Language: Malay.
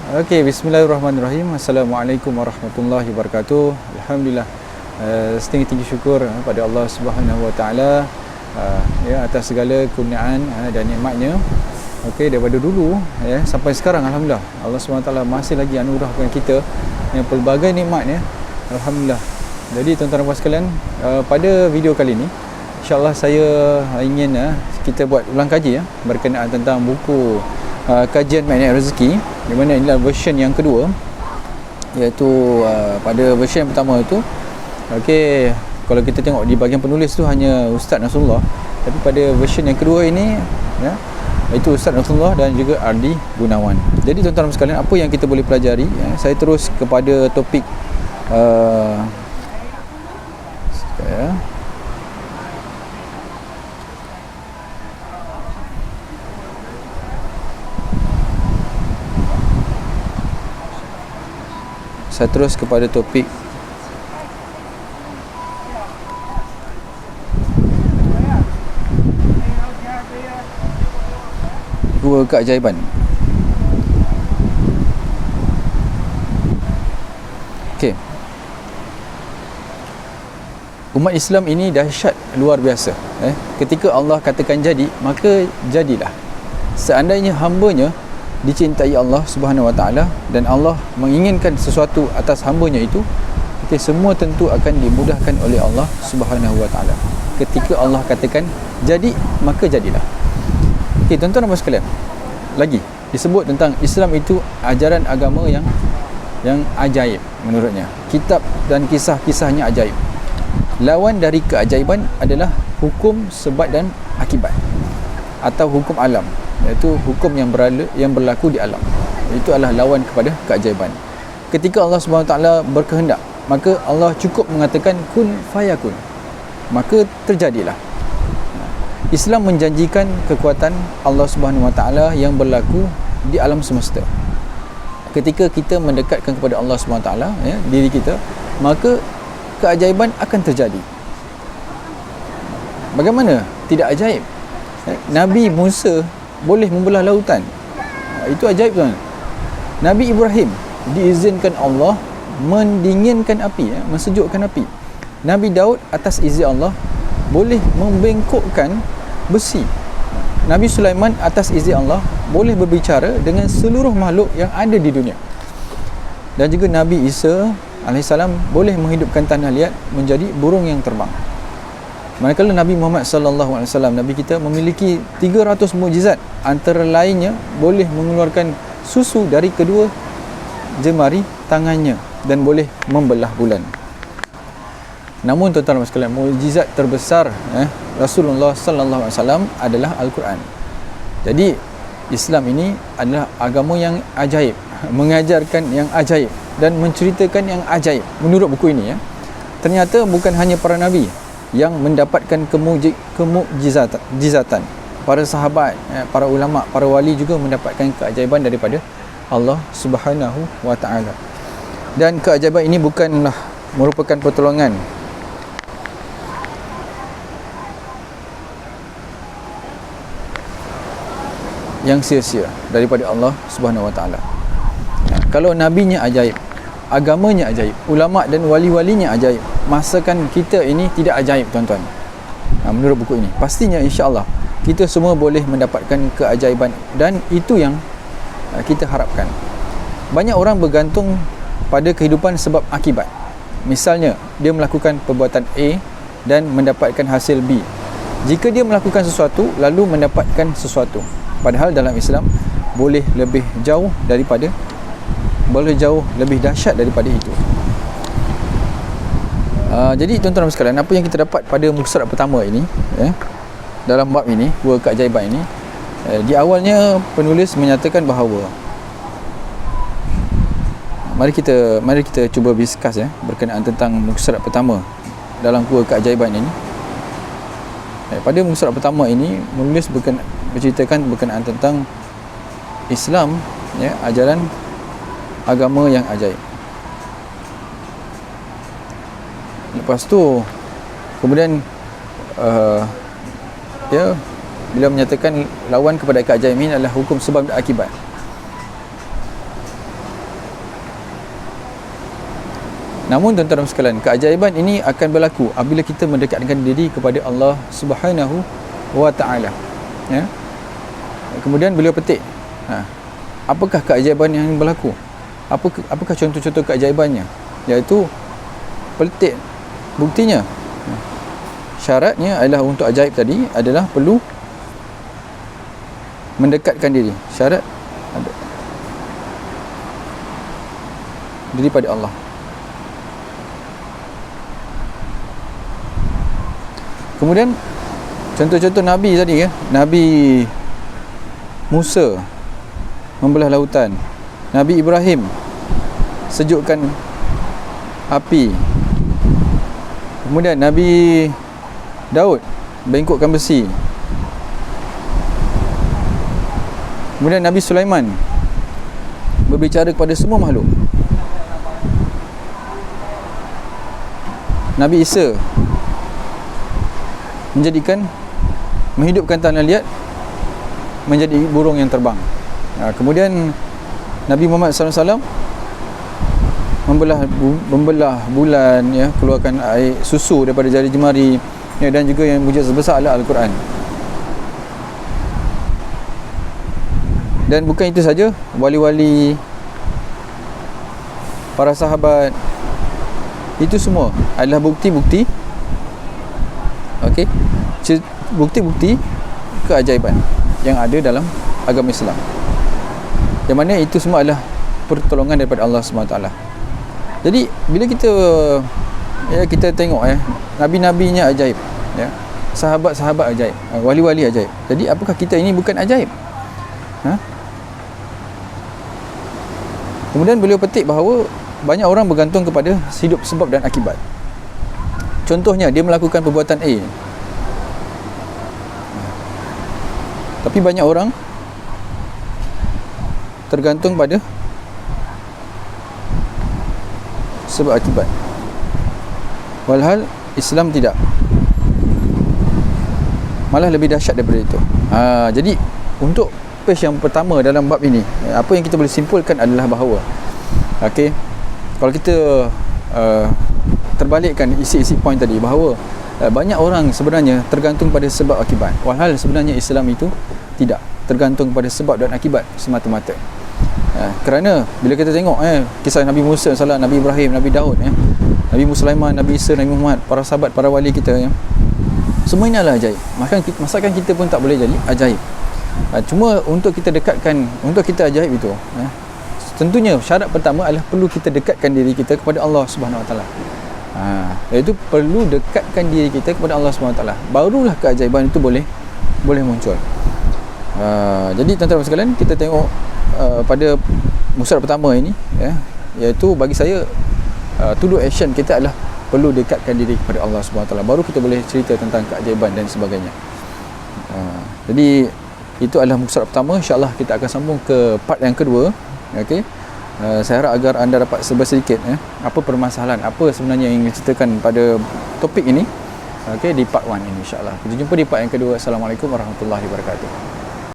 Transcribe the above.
Okey, bismillahirrahmanirrahim. Assalamualaikum warahmatullahi wabarakatuh. Alhamdulillah, setinggi-tinggi syukur pada Allah Subhanahu Wa Taala ya, atas segala kurniaan dan nikmatnya. Okey, daripada dulu ya sampai sekarang, alhamdulillah Allah Subhanahu Wa Taala masih lagi anugerahkan kita yang pelbagai nikmat ya. Alhamdulillah. Jadi tuan-tuan dan puan sekalian, pada video kali ini insya-Allah saya ingin kita buat ulang kaji ya berkenaan tentang buku kajian Magnet Rezeki, di mana inilah version yang kedua, iaitu pada version yang pertama itu okey, kalau kita tengok di bahagian penulis tu hanya Ustaz Nasrullah, tapi pada version yang kedua ini ya, itu Ustaz Nasrullah dan juga Ardi Gunawan. Jadi tuan-tuan sekalian, apa yang kita boleh pelajari ya, saya terus kepada topik ya. Saya terus kepada topik Gua Keajaiban. Okey. Umat Islam ini dahsyat luar biasa. Ketika Allah katakan jadi, maka jadilah. Seandainya hamba-Nya dicintai Allah Subhanahu Wa Taala dan Allah menginginkan sesuatu atas hamba-Nya itu, okay, semua tentu akan dimudahkan oleh Allah Subhanahu Wa Taala. Ketika Allah katakan jadi, maka jadilah. Okey, tuan-tuan dan puan sekalian, lagi disebut tentang Islam itu ajaran agama yang ajaib menurutnya. Kitab dan kisah-kisahnya ajaib. Lawan dari keajaiban adalah hukum sebab dan akibat atau hukum alam, iaitu hukum yang berlaku di alam. Itu adalah lawan kepada keajaiban. Ketika Allah Subhanahu Wa Taala berkehendak, maka Allah cukup mengatakan kun fayakun, maka terjadilah. Islam menjanjikan kekuatan Allah Subhanahu Wa Taala yang berlaku di alam semesta. Ketika kita mendekatkan kepada Allah Subhanahu Wa Taala ya, diri kita, maka keajaiban akan terjadi. Bagaimana tidak ajaib? Nabi Musa boleh membelah lautan. Itu ajaib tuan. Nabi Ibrahim diizinkan Allah mendinginkan api, mensejukkan api. Nabi Daud atas izin Allah boleh membengkokkan besi. Nabi Sulaiman atas izin Allah boleh berbicara dengan seluruh makhluk yang ada di dunia. Dan juga Nabi Isa alaihissalam boleh menghidupkan tanah liat menjadi burung yang terbang. Manakala Nabi Muhammad sallallahu alaihi wasallam, Nabi kita memiliki 300 mukjizat, antara lainnya boleh mengeluarkan susu dari kedua jemari tangannya dan boleh membelah bulan. Namun tuan-tuan dan sekalian, mukjizat terbesar Rasulullah sallallahu alaihi wasallam adalah Al-Quran. Jadi Islam ini adalah agama yang ajaib, mengajarkan yang ajaib dan menceritakan yang ajaib. Menurut buku ini ya, ternyata bukan hanya para nabi yang mendapatkan kemukjizatan. Para sahabat, para ulama, para wali juga mendapatkan keajaiban daripada Allah Subhanahu Wa Taala. Dan keajaiban ini bukanlah merupakan pertolongan yang sia-sia daripada Allah Subhanahu Wa Taala. Kalau nabinya ajaib, agamanya ajaib, ulama dan wali-walinya ajaib, masakan kita ini tidak ajaib tuan-tuan? Menurut buku ini, pastinya insya-Allah kita semua boleh mendapatkan keajaiban, dan itu yang kita harapkan. Banyak orang bergantung pada kehidupan sebab akibat. Misalnya, dia melakukan perbuatan A dan mendapatkan hasil B. Jika dia melakukan sesuatu lalu mendapatkan sesuatu, padahal dalam Islam boleh lebih jauh lebih dahsyat daripada itu. Jadi tuan-tuan dan sekalian, apa yang kita dapat pada muka surat pertama ini dalam bab ini, Gua Keajaiban ini, di awalnya penulis menyatakan bahawa mari kita cuba discuss berkenaan tentang muka surat pertama dalam Gua Keajaiban ini. Pada muka surat pertama ini, penulis berceritakan berkenaan tentang Islam, ajaran agama yang ajaib. Lepas tu kemudian bila menyatakan lawan kepada keajaiban adalah hukum sebab dan akibat. Namun tuan-tuan sekalian, keajaiban ini akan berlaku apabila kita mendekatkan diri kepada Allah Subhanahu wa taala. Ya. Kemudian beliau petik, apakah keajaiban yang berlaku? Apakah contoh-contoh keajaibannya? Iaitu petik buktinya. Syaratnya adalah untuk ajaib tadi adalah perlu mendekatkan diri. Syarat diri pada Allah. Kemudian contoh-contoh Nabi tadi ya, Nabi Musa membelah lautan, Nabi Ibrahim sejukkan api, kemudian Nabi Daud bengkokkan besi, kemudian Nabi Sulaiman berbicara kepada semua makhluk, Nabi Isa menghidupkan tanah liat menjadi burung yang terbang. Kemudian Nabi Muhammad SAW membelah bulan, ya, keluarkan air susu daripada jari jemari, ya, dan juga yang mujizat sebesar adalah Al-Quran. Dan bukan itu saja, wali-wali, para sahabat, itu semua adalah bukti-bukti, okey, bukti-bukti keajaiban yang ada dalam agama Islam, yang mana itu semua adalah pertolongan daripada Allah SWT. Jadi bila kita tengok nabi-nabinya ajaib, ya, sahabat-sahabat ajaib, wali-wali ajaib. Jadi apakah kita ini bukan ajaib? Kemudian beliau petik bahawa banyak orang bergantung kepada hidup sebab dan akibat. Contohnya, dia melakukan perbuatan A, tapi banyak orang tergantung pada sebab akibat. Walhal Islam tidak, malah lebih dahsyat daripada itu. Jadi untuk page yang pertama dalam bab ini, apa yang kita boleh simpulkan adalah bahawa, okey, kalau kita terbalikkan isi-isi poin tadi, bahawa banyak orang sebenarnya tergantung pada sebab akibat, walhal sebenarnya Islam itu tidak tergantung pada sebab dan akibat semata-mata. Kerana bila kita tengok kisah Nabi Musa, Nabi Ibrahim, Nabi Daud, Nabi Sulaiman, Nabi Isa, Nabi Muhammad, para sahabat, para wali kita, semua ini adalah ajaib. Masakan kita pun tak boleh jadi ajaib. Cuma untuk kita dekatkan, untuk kita ajaib itu, tentunya syarat pertama adalah perlu kita dekatkan diri kita kepada Allah Subhanahu Wa Taala. Iaitu perlu dekatkan diri kita kepada Allah Subhanahu Wa Taala. Barulah keajaiban itu boleh muncul. Jadi tuan-tuan sekalian, kita tengok pada musyarah pertama ini, iaitu bagi saya to do action kita adalah perlu dekatkan diri kepada Allah Subhanahu Wa Taala. Baru kita boleh cerita tentang keajaiban dan sebagainya. Jadi itu adalah musyarah pertama. InsyaAllah kita akan sambung ke part yang kedua. Okey. Saya harap agar anda dapat serba sedikit apa permasalahan, apa sebenarnya yang diceritakan pada topik ini, okey, di part 1 ini insya-Allah. Kita jumpa di part yang kedua. Assalamualaikum warahmatullahi wabarakatuh.